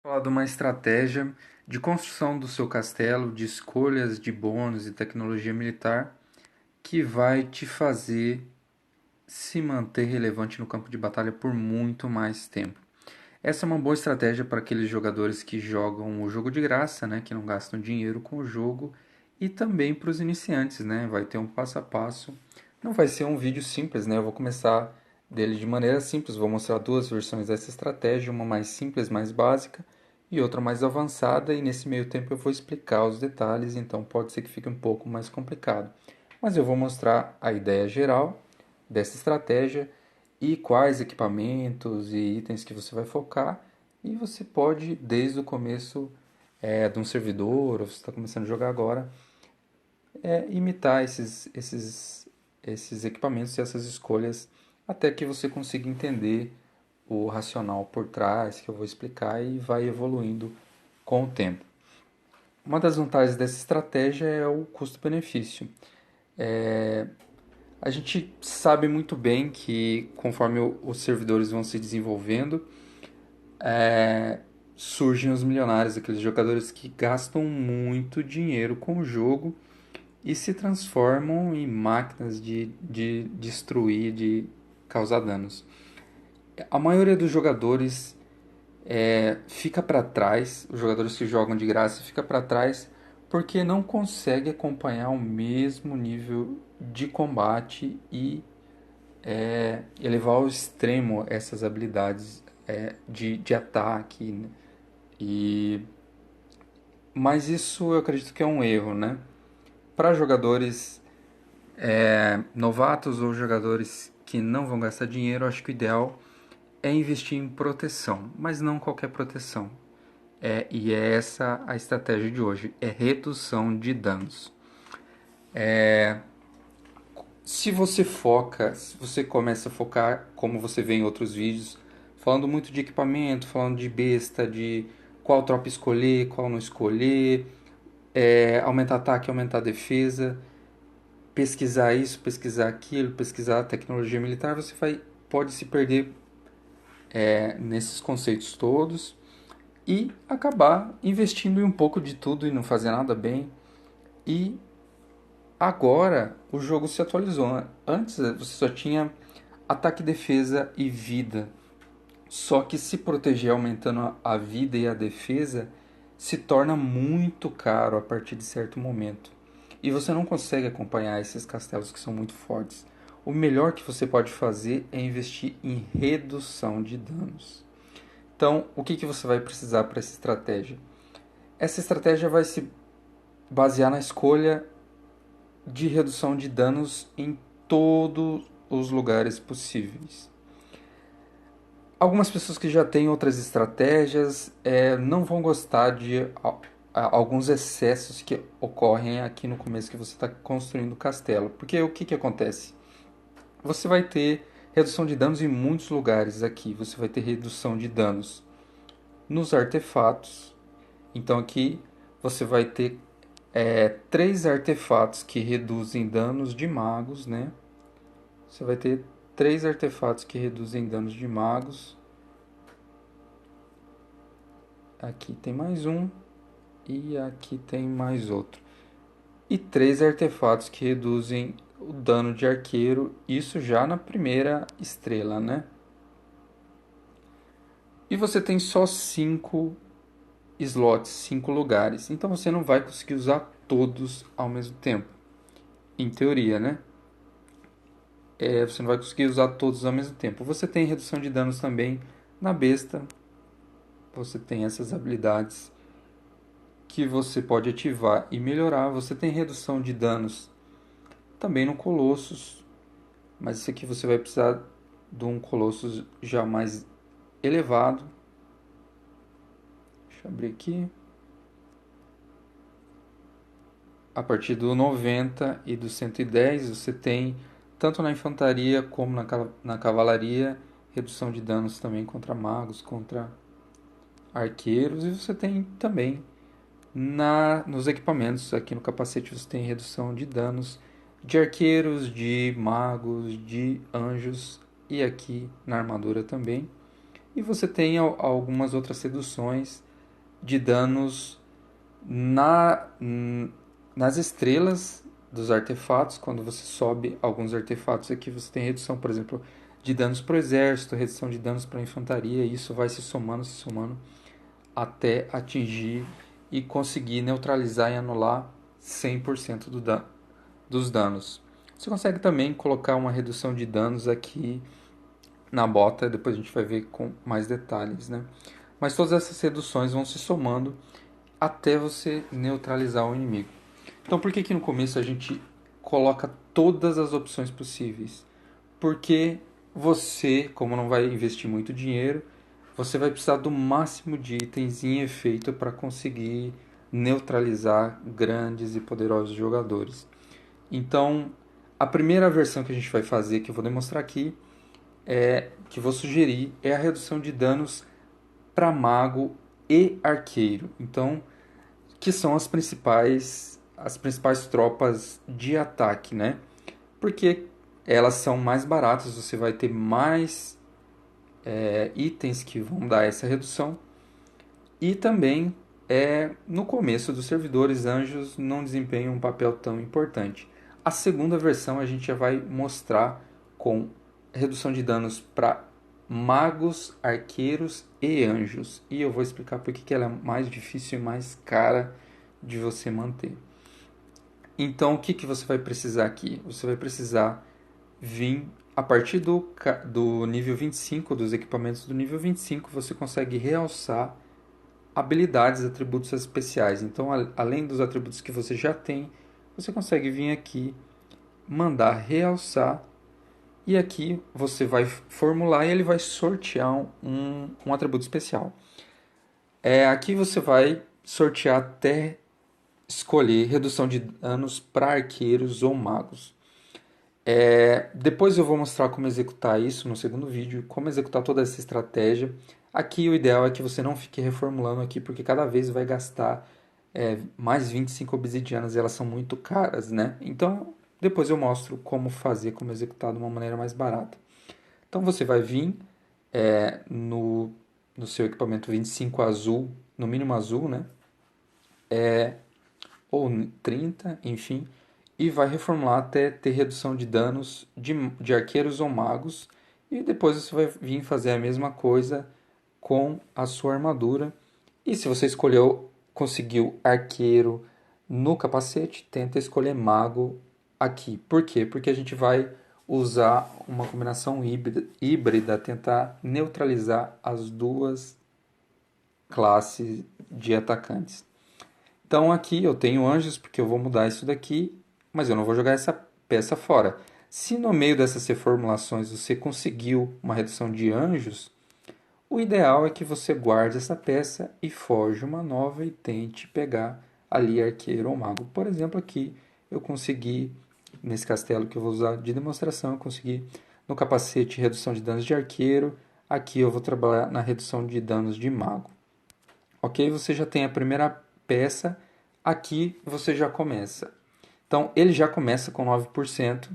Falar de uma estratégia de construção do seu castelo, de escolhas de bônus e tecnologia militar que vai te fazer se manter relevante no campo de batalha por muito mais tempo. Essa é uma boa estratégia para aqueles jogadores que jogam o jogo de graça, né, que não gastam dinheiro com o jogo, e também para os iniciantes, né, vai ter um passo a passo. Não vai ser um vídeo simples, né, eu vou começar dele de maneira simples, vou mostrar duas versões dessa estratégia, uma mais simples, mais básica, e outra mais avançada, e nesse meio tempo eu vou explicar os detalhes, então pode ser que fique um pouco mais complicado. Mas eu vou mostrar a ideia geral dessa estratégia e quais equipamentos e itens que você vai focar. E você pode, desde o começo de um servidor, ou você está começando a jogar agora, imitar esses equipamentos e essas escolhas até que você consiga entender o racional por trás, que eu vou explicar, e vai evoluindo com o tempo. Uma das vantagens dessa estratégia é o custo-benefício. A gente sabe muito bem que conforme os servidores vão se desenvolvendo, surgem os milionários, aqueles jogadores que gastam muito dinheiro com o jogo e se transformam em máquinas de destruir, de causar danos. A maioria dos jogadores fica para trás, os jogadores que jogam de graça fica para trás porque não consegue acompanhar o mesmo nível de combate e elevar ao extremo essas habilidades de ataque. Né? E, mas isso eu acredito que é um erro, né? Para jogadores novatos ou jogadores que não vão gastar dinheiro, acho que o ideal é investir em proteção, mas não qualquer proteção. E é essa a estratégia de hoje, é redução de danos. Se você começa a focar, como você vê em outros vídeos, falando muito de equipamento, falando de besta, de qual tropa escolher, qual não escolher, aumentar ataque, aumentar defesa, pesquisar isso, pesquisar aquilo, pesquisar tecnologia militar, pode se perder nesses conceitos todos e acabar investindo em um pouco de tudo e não fazer nada bem. E agora o jogo se atualizou. Antes você só tinha ataque, defesa e vida. Só que se proteger aumentando a vida e a defesa se torna muito caro a partir de certo momento. E você não consegue acompanhar esses castelos que são muito fortes. O melhor que você pode fazer é investir em redução de danos. Então, o que você vai precisar para essa estratégia? Essa estratégia vai se basear na escolha de redução de danos em todos os lugares possíveis. Algumas pessoas que já têm outras estratégias não vão gostar de alguns excessos que ocorrem aqui no começo que você está construindo o castelo. Porque o que acontece? Você vai ter redução de danos em muitos lugares aqui. Você vai ter redução de danos nos artefatos. Então aqui você vai ter três artefatos que reduzem danos de magos, né? Você vai ter três artefatos que reduzem danos de magos. Aqui tem mais um e aqui tem mais outro. E três artefatos que reduzem o dano de arqueiro, isso já na primeira estrela, né? E você tem só 5 slots, 5 lugares. Então você não vai conseguir usar todos ao mesmo tempo. Em teoria, né? Você não vai conseguir usar todos ao mesmo tempo. Você tem redução de danos também na besta. Você tem essas habilidades que você pode ativar e melhorar. Você tem redução de danos também no Colossus. Mas isso aqui você vai precisar de um Colossus já mais elevado. Deixa eu abrir aqui. A partir do 90 e do 110 você tem, tanto na infantaria como na cavalaria, redução de danos também contra magos, contra arqueiros. E você tem também nos equipamentos, aqui no capacete você tem redução de danos de arqueiros, de magos, de anjos e aqui na armadura também. E você tem algumas outras reduções de danos na, nas estrelas dos artefatos. Quando você sobe alguns artefatos aqui, você tem redução, por exemplo, de danos para o exército, redução de danos para a infantaria, e isso vai se somando até atingir e conseguir neutralizar e anular 100% dos danos. Você consegue também colocar uma redução de danos aqui na bota, depois a gente vai ver com mais detalhes, né? Mas todas essas reduções vão se somando até você neutralizar o inimigo. Então por que que no começo a gente coloca todas as opções possíveis? Porque você, como não vai investir muito dinheiro, você vai precisar do máximo de itens em efeito para conseguir neutralizar grandes e poderosos jogadores. Então, a primeira versão que a gente vai fazer, que eu vou demonstrar aqui, que vou sugerir, é a redução de danos para mago e arqueiro. Então, que são as principais tropas de ataque, né? Porque elas são mais baratas, você vai ter mais itens que vão dar essa redução. E também no começo dos servidores, anjos não desempenham um papel tão importante. A segunda versão a gente já vai mostrar com redução de danos para magos, arqueiros e anjos. E eu vou explicar por que ela é mais difícil e mais cara de você manter. Então, o que, que você vai precisar aqui? Você vai precisar vir a partir do nível 25, dos equipamentos do nível 25, você consegue realçar habilidades, atributos especiais. Então, além dos atributos que você já tem, você consegue vir aqui, mandar realçar, e aqui você vai formular e ele vai sortear um atributo especial. Aqui você vai sortear até escolher redução de danos para arqueiros ou magos. Depois eu vou mostrar como executar isso no segundo vídeo, como executar toda essa estratégia. Aqui o ideal é que você não fique reformulando aqui, porque cada vez vai gastar mais 25 obsidianas e elas são muito caras, né? Então depois eu mostro como fazer, como executar de uma maneira mais barata. Então você vai vir no seu equipamento 25 azul, no mínimo azul, né? Ou 30, enfim, e vai reformular até ter redução de danos de arqueiros ou magos, e depois você vai vir fazer a mesma coisa com a sua armadura. E se você conseguiu arqueiro no capacete, tenta escolher mago aqui. Por quê? Porque a gente vai usar uma combinação híbrida, tentar neutralizar as duas classes de atacantes. Então aqui eu tenho anjos porque eu vou mudar isso daqui, mas eu não vou jogar essa peça fora. Se no meio dessas reformulações você conseguiu uma redução de anjos, o ideal é que você guarde essa peça e forje uma nova e tente pegar ali arqueiro ou mago. Por exemplo, aqui eu consegui, nesse castelo que eu vou usar de demonstração, eu consegui no capacete redução de danos de arqueiro. Aqui eu vou trabalhar na redução de danos de mago. Ok? Você já tem a primeira peça, aqui você já começa. Então, ele já começa com 9%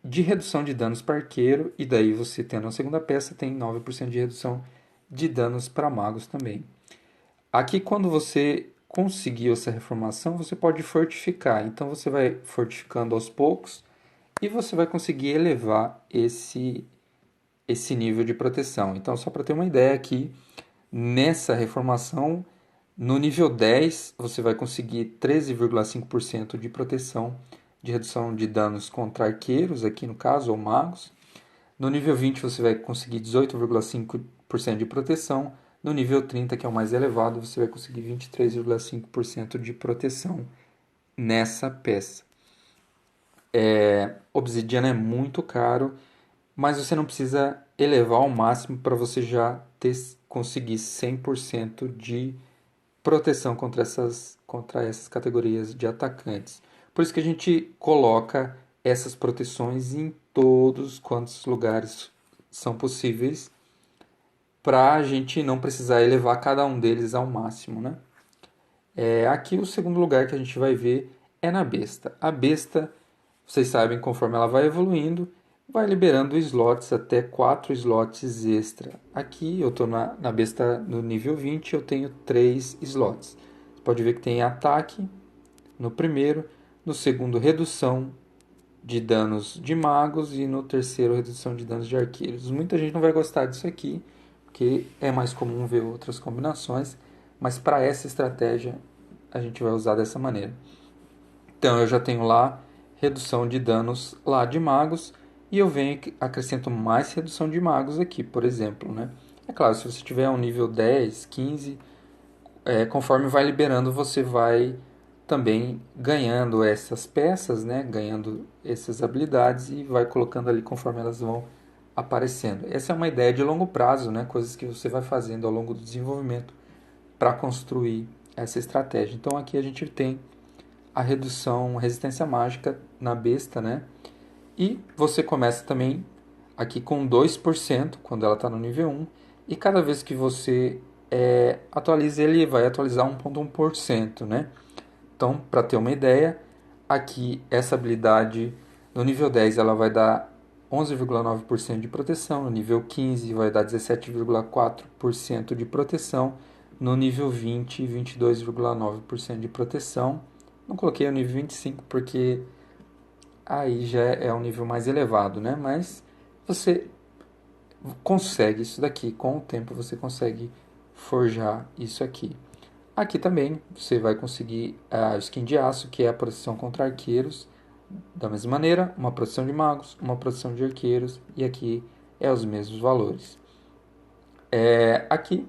de redução de danos para arqueiro, e daí você tendo a segunda peça, tem 9% de redução de danos para magos também. Aqui, quando você conseguiu essa reformação, você pode fortificar. Então, você vai fortificando aos poucos e você vai conseguir elevar esse nível de proteção. Então, só para ter uma ideia aqui, nessa reformação, no nível 10, você vai conseguir 13,5% de proteção, de redução de danos contra arqueiros, aqui no caso, ou magos. No nível 20, você vai conseguir 18,5% de proteção. No nível 30, que é o mais elevado, você vai conseguir 23,5% de proteção nessa peça. Obsidiana é muito caro, mas você não precisa elevar ao máximo para você já conseguir 100% de proteção contra essas categorias de atacantes. Por isso que a gente coloca essas proteções em todos quantos lugares são possíveis, para a gente não precisar elevar cada um deles ao máximo, né? Aqui o segundo lugar que a gente vai ver é na besta. A besta, vocês sabem, conforme ela vai evoluindo, vai liberando slots até 4 slots extra. Aqui eu estou na besta no nível 20, eu tenho 3 slots. Você pode ver que tem ataque no primeiro, no segundo redução de danos de magos e no terceiro redução de danos de arqueiros. Muita gente não vai gostar disso aqui, porque é mais comum ver outras combinações, mas para essa estratégia a gente vai usar dessa maneira. Então eu já tenho lá redução de danos lá de magos e eu venho acrescento mais redução de magos aqui, por exemplo, né? É claro, se você tiver um nível 10, 15, conforme vai liberando, você vai também ganhando essas peças, né? Ganhando essas habilidades e vai colocando ali conforme elas vão aparecendo. Essa é uma ideia de longo prazo, né? Coisas que você vai fazendo ao longo do desenvolvimento para construir essa estratégia. Então aqui a gente tem a redução resistência mágica na besta, né? E você começa também aqui com 2% quando ela está no nível 1. E cada vez que você atualiza, ele vai atualizar 1,1%, né? Então, para ter uma ideia, aqui essa habilidade no nível 10 ela vai dar 11,9% de proteção, no nível 15 vai dar 17,4% de proteção, no nível 20, 22,9% de proteção. Não coloquei o nível 25 porque aí já é um nível mais elevado, né? Mas você consegue isso daqui, com o tempo você consegue forjar isso aqui. Aqui também você vai conseguir a skin de aço, que é a proteção contra arqueiros. Da mesma maneira, uma proteção de magos, uma proteção de arqueiros, e aqui é os mesmos valores. Aqui,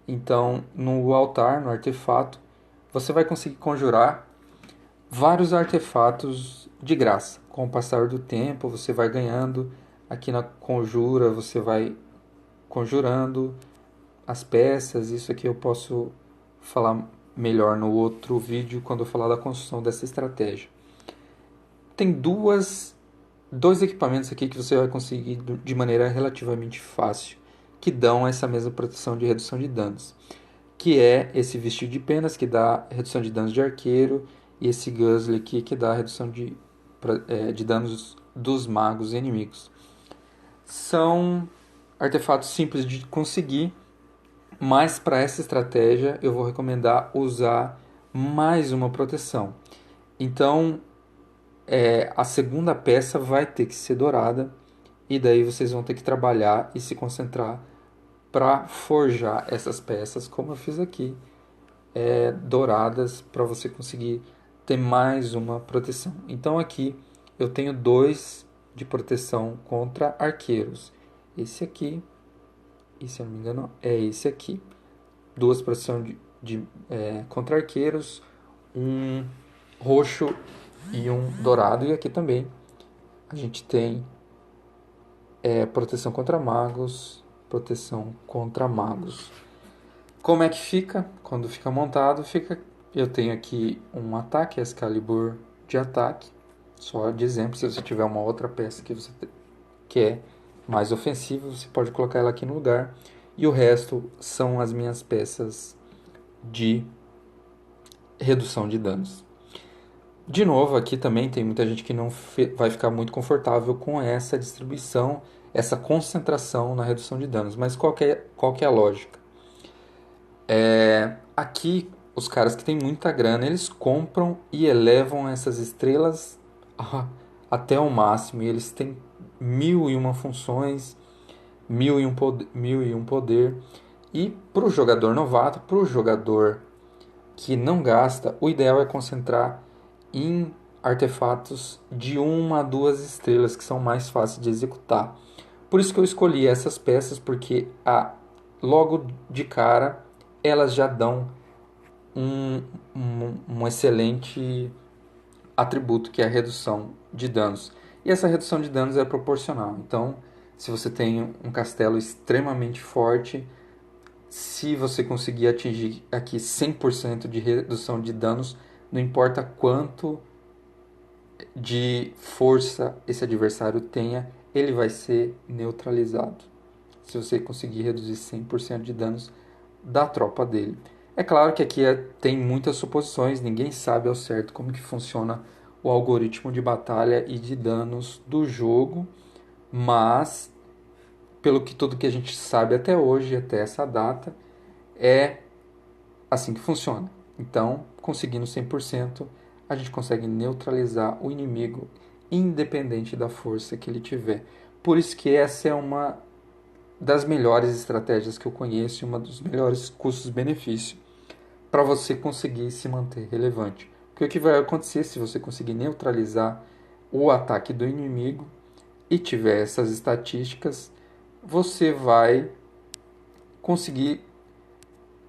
então, no altar, no artefato, você vai conseguir conjurar vários artefatos de graça. Com o passar do tempo, você vai ganhando. Aqui na conjura, você vai conjurando as peças. Isso aqui eu posso falar melhor no outro vídeo quando eu falar da construção dessa estratégia. Tem dois equipamentos aqui que você vai conseguir de maneira relativamente fácil, que dão essa mesma proteção de redução de danos, que é esse vestido de penas, que dá redução de danos de arqueiro, e esse Guzzle aqui, que dá redução de danos dos magos e inimigos. São artefatos simples de conseguir, mas para essa estratégia eu vou recomendar usar mais uma proteção. Então, a segunda peça vai ter que ser dourada, e daí vocês vão ter que trabalhar e se concentrar para forjar essas peças, como eu fiz aqui, douradas, para você conseguir ter mais uma proteção. Então aqui eu tenho 2 de proteção contra arqueiros. Esse aqui, e se eu não me engano, é esse aqui. 2 proteção contra arqueiros, um roxo e um dourado. E aqui também a gente tem proteção contra magos, proteção contra magos. Como é que fica? Quando fica montado, eu tenho aqui um ataque, Excalibur de ataque. Só de exemplo, se você tiver uma outra peça que você quer mais ofensiva, você pode colocar ela aqui no lugar. E o resto são as minhas peças de redução de danos. De novo, aqui também tem muita gente que não vai ficar muito confortável com essa distribuição, essa concentração na redução de danos. Mas qual que é a lógica? Aqui, os caras que têm muita grana, eles compram e elevam essas estrelas até o máximo. E eles têm 1001 funções, 1001 poder. E para o jogador novato, para o jogador que não gasta, o ideal é concentrar em artefatos de 1 a 2 estrelas, que são mais fáceis de executar. Por isso que eu escolhi essas peças, porque logo de cara elas já dão um excelente atributo, que é a redução de danos. E essa redução de danos é proporcional. Então, se você tem um castelo extremamente forte, se você conseguir atingir aqui 100% de redução de danos, não importa quanto de força esse adversário tenha, ele vai ser neutralizado. Se você conseguir reduzir 100% de danos da tropa dele. É claro que aqui tem muitas suposições, ninguém sabe ao certo como que funciona o algoritmo de batalha e de danos do jogo, Mas, pelo que tudo que a gente sabe até hoje, até essa data, é assim que funciona. Então, conseguindo 100%, a gente consegue neutralizar o inimigo independente da força que ele tiver. Por isso que essa é uma das melhores estratégias que eu conheço e uma dos melhores custos-benefício para você conseguir se manter relevante. Porque o que vai acontecer se você conseguir neutralizar o ataque do inimigo e tiver essas estatísticas, você vai conseguir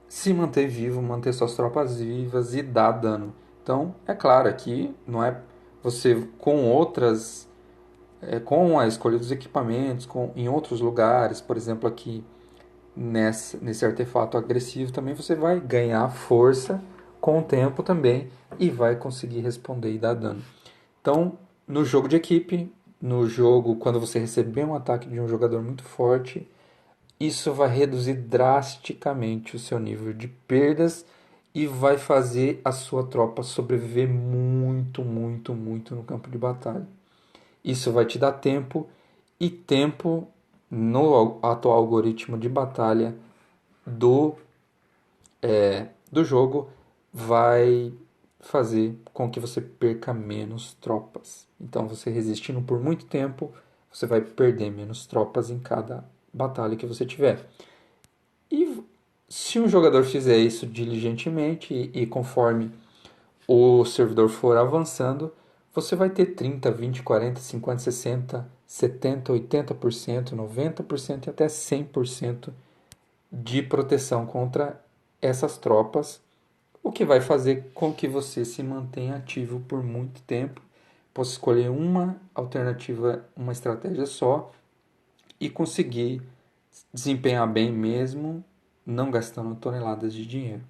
se manter vivo, manter suas tropas vivas e dar dano. Então, é claro, aqui não é você com outras, com a escolha dos equipamentos, em outros lugares, por exemplo, aqui nesse artefato agressivo, também você vai ganhar força com o tempo também e vai conseguir responder e dar dano. Então, no jogo de equipe, no jogo, quando você receber um ataque de um jogador muito forte, isso vai reduzir drasticamente o seu nível de perdas e vai fazer a sua tropa sobreviver muito, muito, muito no campo de batalha. Isso vai te dar tempo, e tempo no atual algoritmo de batalha do, do jogo vai fazer com que você perca menos tropas. Então, você resistindo por muito tempo, você vai perder menos tropas em cada batalha que você tiver. E se um jogador fizer isso diligentemente e conforme o servidor for avançando, você vai ter 30, 20, 40, 50, 60, 70, 80%, 90% e até 100% de proteção contra essas tropas, o que vai fazer com que você se mantenha ativo por muito tempo. Possa escolher uma alternativa, uma estratégia só e conseguir desempenhar bem mesmo, não gastando toneladas de dinheiro.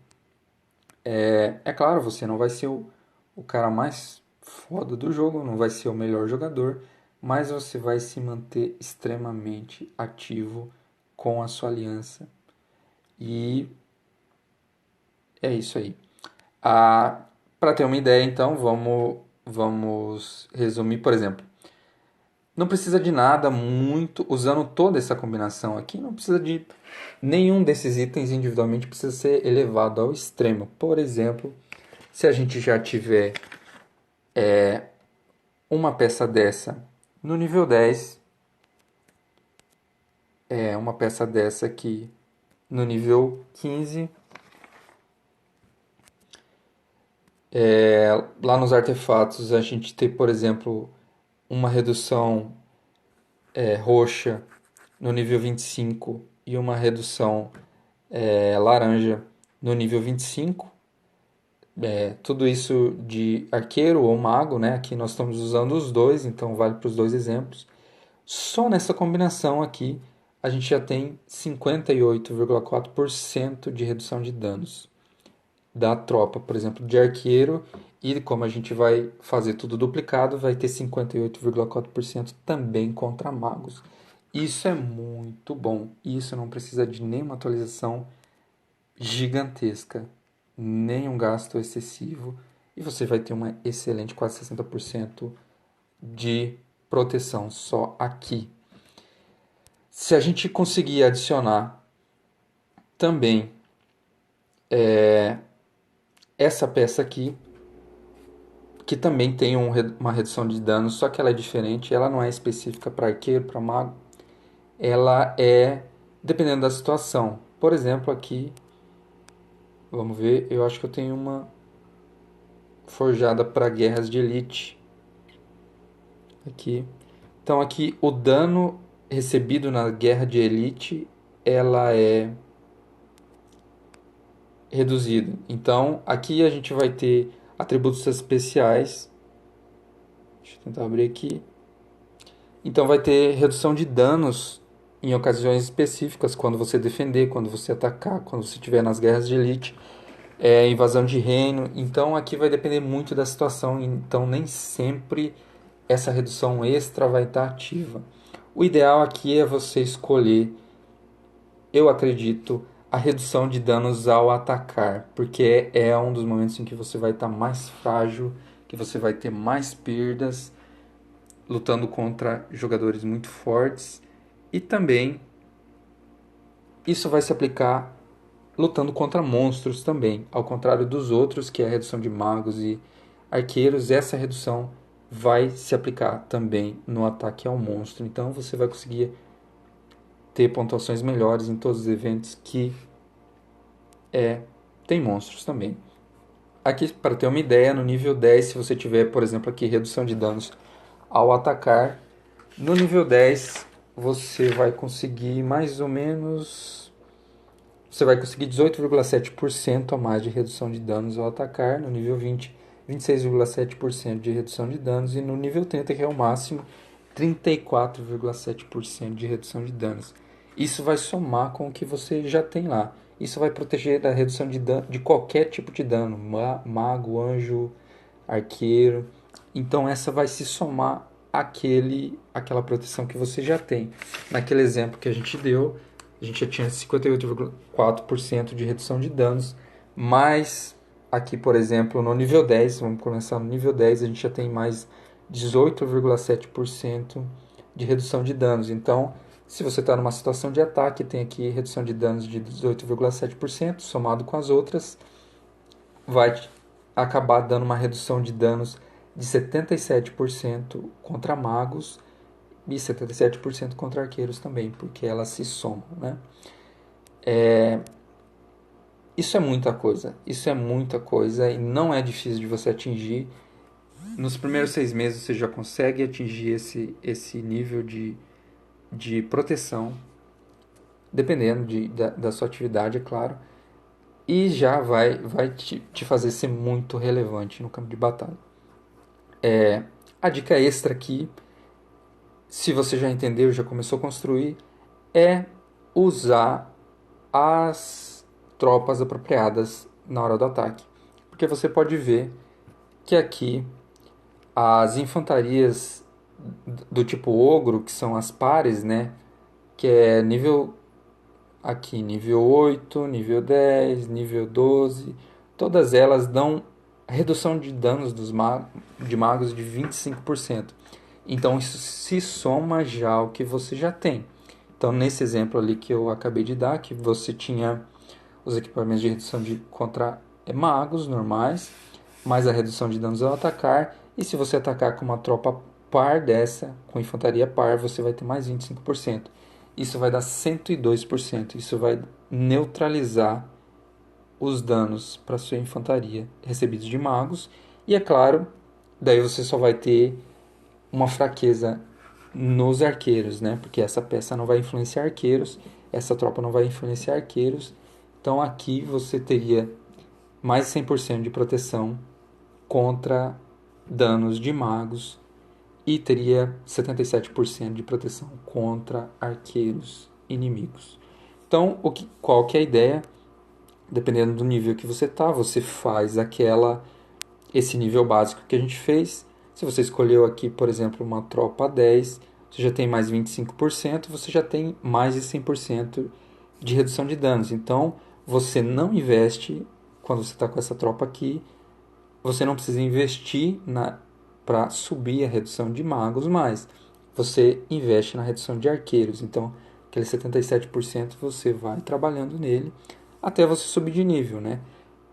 É claro, você não vai ser o cara mais foda do jogo, não vai ser o melhor jogador, mas você vai se manter extremamente ativo com a sua aliança. E é isso aí. Ah, para ter uma ideia, então, vamos resumir, por exemplo. Não precisa de nada muito, usando toda essa combinação aqui, não precisa de nenhum desses itens individualmente precisa ser elevado ao extremo. Por exemplo, se a gente já tiver uma peça dessa no nível 10, uma peça dessa aqui no nível 15, lá nos artefatos a gente tem, por exemplo, uma redução roxa no nível 25 e uma redução laranja no nível 25. Tudo isso de arqueiro ou mago, né? Aqui nós estamos usando os dois, então vale para os dois exemplos. Só nessa combinação aqui a gente já tem 58,4% de redução de danos da tropa, por exemplo, de arqueiro. E como a gente vai fazer tudo duplicado, vai ter 58,4% também contra magos. Isso é muito bom. Isso não precisa de nenhuma atualização gigantesca, nenhum gasto excessivo. E você vai ter uma excelente, quase 60% de proteção só aqui. Se a gente conseguir adicionar também essa peça aqui, que também tem uma redução de danos, só que ela é diferente, ela não é específica para arqueiro, para mago, ela é dependendo da situação. Por exemplo, aqui, vamos ver, eu acho que eu tenho uma forjada para guerras de elite aqui. Então aqui o dano recebido na guerra de elite, ela é reduzido. Então aqui a gente vai ter atributos especiais. Deixa eu tentar abrir aqui. Então vai ter redução de danos em ocasiões específicas, quando você defender, quando você atacar, quando você estiver nas guerras de elite, invasão de reino. Então aqui vai depender muito da situação, então nem sempre essa redução extra vai estar ativa. O ideal aqui é você escolher, eu acredito, a redução de danos ao atacar, porque é um dos momentos em que você vai estar mais frágil, que você vai ter mais perdas lutando contra jogadores muito fortes. E também isso vai se aplicar lutando contra monstros também. Ao contrário dos outros, que é a redução de magos e arqueiros, essa redução vai se aplicar também no ataque ao monstro. Então você vai conseguir ter pontuações melhores em todos os eventos que tem monstros também. Aqui, para ter uma ideia, no nível 10, se você tiver, por exemplo, aqui redução de danos ao atacar, no nível 10 você vai conseguir mais ou menos. Você vai conseguir 18,7% a mais de redução de danos ao atacar. No nível 20, 26,7% de redução de danos. E no nível 30, que é o máximo, 34,7% de redução de danos. Isso vai somar com o que você já tem lá. Isso vai proteger da redução de dano de qualquer tipo de dano, mago, anjo, arqueiro. Então essa vai se somar aquela proteção que você já tem. Naquele exemplo que a gente deu, a gente já tinha 58,4% de redução de danos, mas aqui, por exemplo, no nível 10, vamos começar no nível 10, a gente já tem mais 18,7% de redução de danos. Então, se você está numa situação de ataque, tem aqui redução de danos de 18,7%, somado com as outras, vai acabar dando uma redução de danos de 77% contra magos e 77% contra arqueiros também, porque elas se somam, né? Isso é muita coisa, isso é muita coisa e não é difícil de você atingir. Nos primeiros 6 meses você já consegue atingir esse nível de proteção, dependendo da sua atividade, é claro, e já vai te fazer ser muito relevante no campo de batalha. A dica extra aqui, se você já entendeu, já começou a construir, é usar as tropas apropriadas na hora do ataque. Porque você pode ver que aqui as infantarias do tipo ogro, que são as pares, né? Que é nível 8, nível 10, nível 12, todas elas dão redução de danos de magos de 25%. Então isso se soma já ao que você já tem. Então nesse exemplo ali que eu acabei de dar, que você tinha os equipamentos de redução contra magos normais, mais a redução de danos ao atacar, e se você atacar com uma tropa par dessa, com infantaria par, você vai ter mais 25%. Isso vai dar 102%. Isso vai neutralizar os danos para sua infantaria recebidos de magos. E é claro, daí você só vai ter uma fraqueza nos arqueiros, né? Porque essa peça não vai influenciar arqueiros, essa tropa não vai influenciar arqueiros. Então aqui você teria mais de 100% de proteção contra danos de magos e teria 77% de proteção contra arqueiros inimigos. Então, qual que é a ideia? Dependendo do nível que você tá, você faz esse nível básico que a gente fez. Se você escolheu aqui, por exemplo, uma tropa 10, você já tem mais 25%, você já tem mais de 100% de redução de danos. Então, você não investe, quando você está com essa tropa aqui, você não precisa investir para subir a redução de magos, mas você investe na redução de arqueiros. Então, aquele 77% você vai trabalhando nele até você subir de nível, né?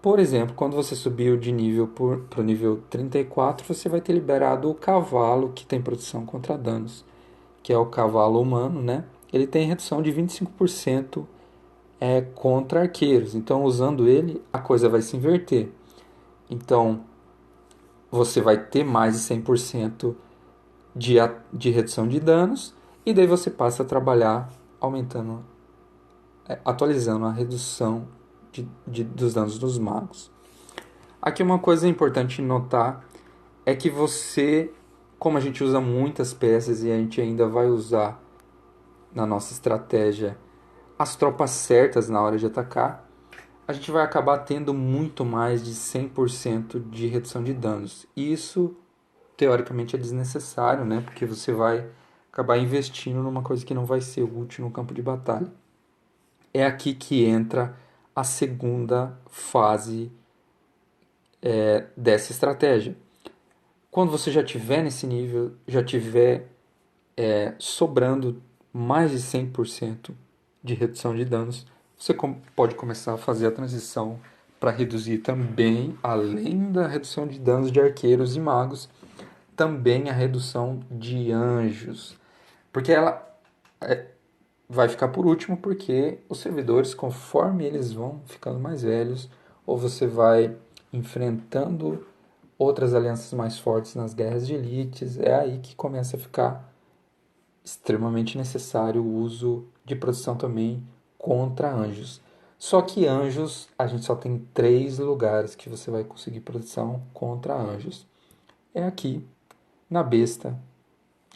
Por exemplo, quando você subiu de nível para o nível 34, você vai ter liberado o cavalo que tem proteção contra danos, que é o cavalo humano, né? Ele tem redução de 25% contra arqueiros. Então, usando ele, a coisa vai se inverter. Então, você vai ter mais de 100% de redução de danos, e daí você passa a trabalhar aumentando, atualizando a redução dos danos dos magos. Aqui uma coisa importante notar é que você, como a gente usa muitas peças e a gente ainda vai usar na nossa estratégia as tropas certas na hora de atacar, a gente vai acabar tendo muito mais de 100% de redução de danos. E isso, teoricamente, é desnecessário, né? Porque você vai acabar investindo numa coisa que não vai ser útil no campo de batalha. É aqui que entra a segunda fase dessa estratégia. Quando você já tiver nesse nível, já tiver sobrando mais de 100% de redução de danos, você pode começar a fazer a transição para reduzir também, além da redução de danos de arqueiros e magos, também a redução de anjos. Porque ela vai ficar por último, porque os servidores, conforme eles vão ficando mais velhos, ou você vai enfrentando outras alianças mais fortes nas guerras de elites, é aí que começa a ficar extremamente necessário o uso de proteção também contra anjos. Só que anjos, a gente só tem 3 lugares que você vai conseguir proteção contra anjos. É aqui, na besta,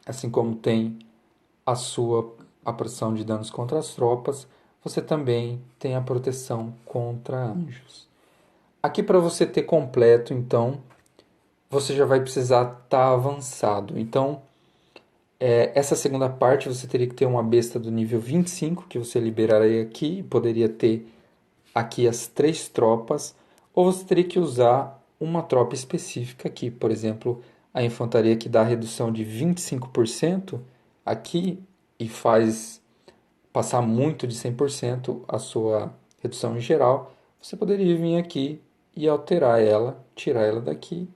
assim como tem a proteção de danos contra as tropas, você também tem a proteção contra anjos. Aqui para você ter completo, então, você já vai precisar estar avançado. Então, essa segunda parte você teria que ter uma besta do nível 25, que você liberaria aqui, poderia ter aqui as 3 tropas, ou você teria que usar uma tropa específica aqui, por exemplo, a infantaria que dá redução de 25% aqui e faz passar muito de 100% a sua redução em geral, você poderia vir aqui e alterar ela, tirar ela daqui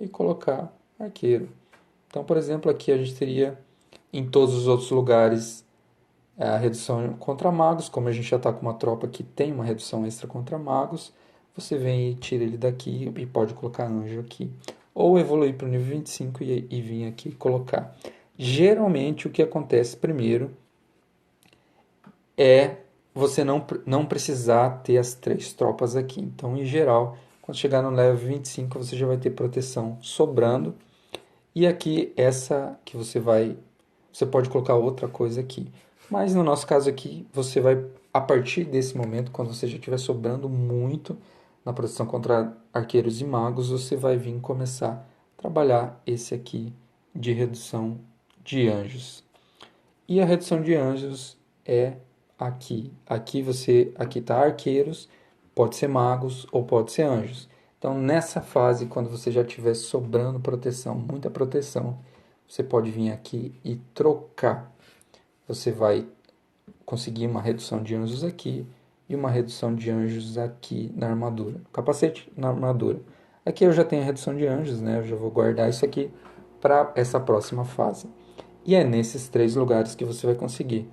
e colocar arqueiro. Então, por exemplo, aqui a gente teria em todos os outros lugares a redução contra magos, como a gente já está com uma tropa que tem uma redução extra contra magos, você vem e tira ele daqui e pode colocar anjo aqui. Ou evoluir para o nível 25 e vir aqui e colocar. Geralmente o que acontece primeiro é você não precisar ter as 3 tropas aqui. Então, em geral, quando chegar no level 25, você já vai ter proteção sobrando. E aqui, essa que você pode colocar outra coisa aqui. Mas no nosso caso aqui, você vai, a partir desse momento, quando você já estiver sobrando muito na proteção contra arqueiros e magos, você vai vir começar a trabalhar esse aqui de redução de anjos. E a redução de anjos é aqui. Aqui tá arqueiros, pode ser magos ou pode ser anjos. Então, nessa fase, quando você já tiver sobrando proteção, muita proteção, você pode vir aqui e trocar. Você vai conseguir uma redução de anjos aqui e uma redução de anjos aqui na armadura. Capacete na armadura. Aqui eu já tenho a redução de anjos, né? Eu já vou guardar isso aqui para essa próxima fase. E é nesses 3 lugares que você vai conseguir.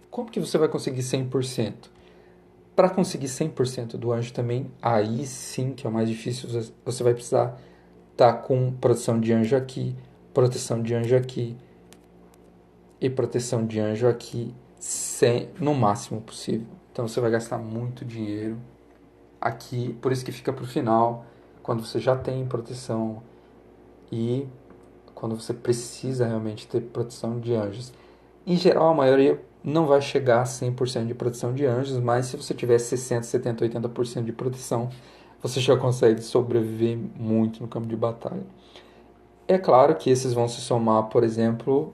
Como que você vai conseguir 100%? Para conseguir 100% do anjo também, aí sim que é o mais difícil, você vai precisar estar com proteção de anjo aqui, proteção de anjo aqui e proteção de anjo aqui no máximo possível. Então você vai gastar muito dinheiro aqui, por isso que fica para o final, quando você já tem proteção e quando você precisa realmente ter proteção de anjos. Em geral, a maioria não vai chegar a 100% de proteção de anjos, mas se você tiver 60, 70, 80% de proteção, você já consegue sobreviver muito no campo de batalha. É claro que esses vão se somar, por exemplo,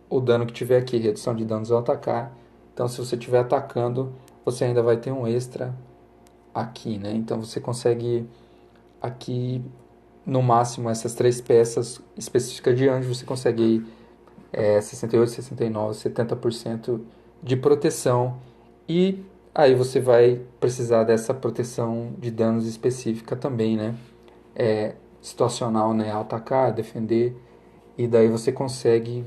o dano que tiver aqui, redução de danos ao atacar. Então, se você estiver atacando, você ainda vai ter um extra aqui, né? Então, você consegue aqui, no máximo, essas 3 peças específicas de anjo, você consegue 68, 69, 70% de proteção. E aí você vai precisar dessa proteção de danos específica também, né? Situacional, né? Atacar, defender. E daí você consegue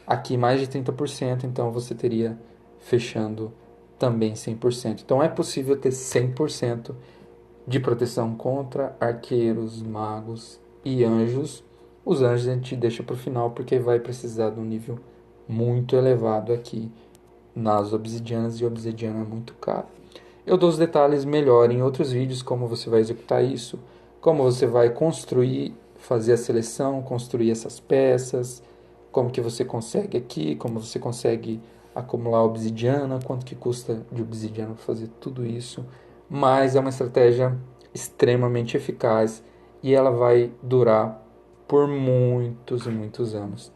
aqui mais de 30%, então você teria fechando também 100%. Então é possível ter 100% de proteção contra arqueiros, magos e anjos. Os anjos a gente deixa para o final porque vai precisar de um nível muito elevado aqui nas obsidianas e obsidiana é muito caro. Eu dou os detalhes melhor em outros vídeos, como você vai executar isso, como você vai construir, fazer a seleção, construir essas peças, como que você consegue aqui, como você consegue acumular obsidiana, quanto que custa de obsidiana para fazer tudo isso. Mas é uma estratégia extremamente eficaz e ela vai durar por muitos e muitos anos.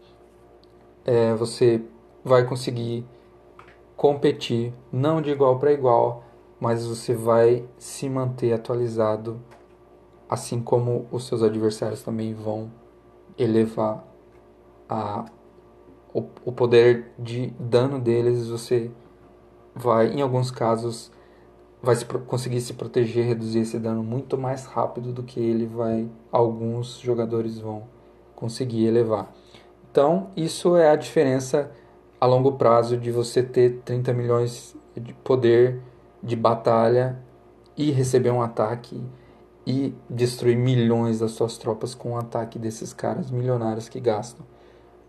Você vai conseguir competir, não de igual para igual, mas você vai se manter atualizado, assim como os seus adversários também vão elevar a, o poder de dano deles, você vai, em alguns casos, vai conseguir se proteger, reduzir esse dano muito mais rápido do que alguns jogadores vão conseguir elevar. Então, isso é a diferença a longo prazo de você ter 30 milhões de poder de batalha e receber um ataque e destruir milhões das suas tropas com o ataque desses caras milionários que gastam.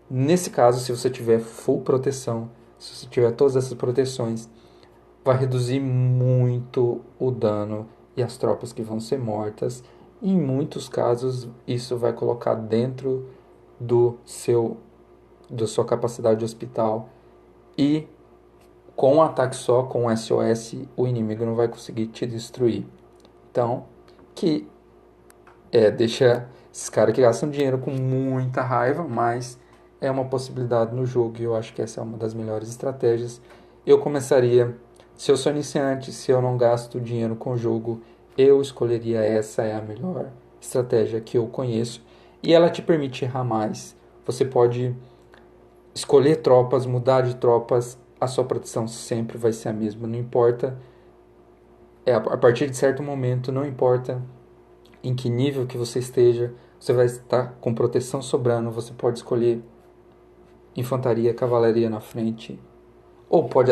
Nesse caso, se você tiver full proteção, se você tiver todas essas proteções, vai reduzir muito o dano e as tropas que vão ser mortas. E em muitos casos, isso vai colocar dentro do seu da sua capacidade de hospital e com um ataque só, com um SOS, o inimigo não vai conseguir te destruir. Então, que deixa esses caras que gastam dinheiro com muita raiva, mas é uma possibilidade no jogo e eu acho que essa é uma das melhores estratégias. Eu começaria, se eu sou iniciante, se eu não gasto dinheiro com o jogo, eu escolheria essa é a melhor estratégia que eu conheço e ela te permite errar mais. Você pode escolher tropas, mudar de tropas, a sua proteção sempre vai ser a mesma, não importa. A partir de certo momento, não importa em que nível que você esteja, você vai estar com proteção sobrando, você pode escolher infantaria, cavalaria na frente, ou pode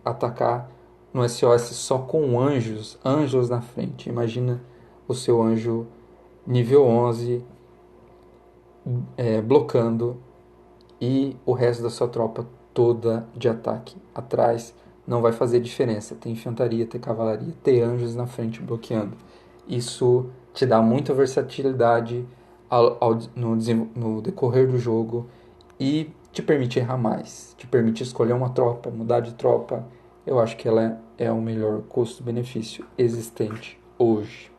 atacar no SOS só com anjos, anjos na frente. Imagina o seu anjo nível 11 blocando e o resto da sua tropa toda de ataque atrás não vai fazer diferença. Tem infantaria, tem cavalaria, tem anjos na frente bloqueando. Isso te dá muita versatilidade no decorrer do jogo e te permite errar mais, te permite escolher uma tropa, mudar de tropa. Eu acho que ela é o melhor custo-benefício existente hoje.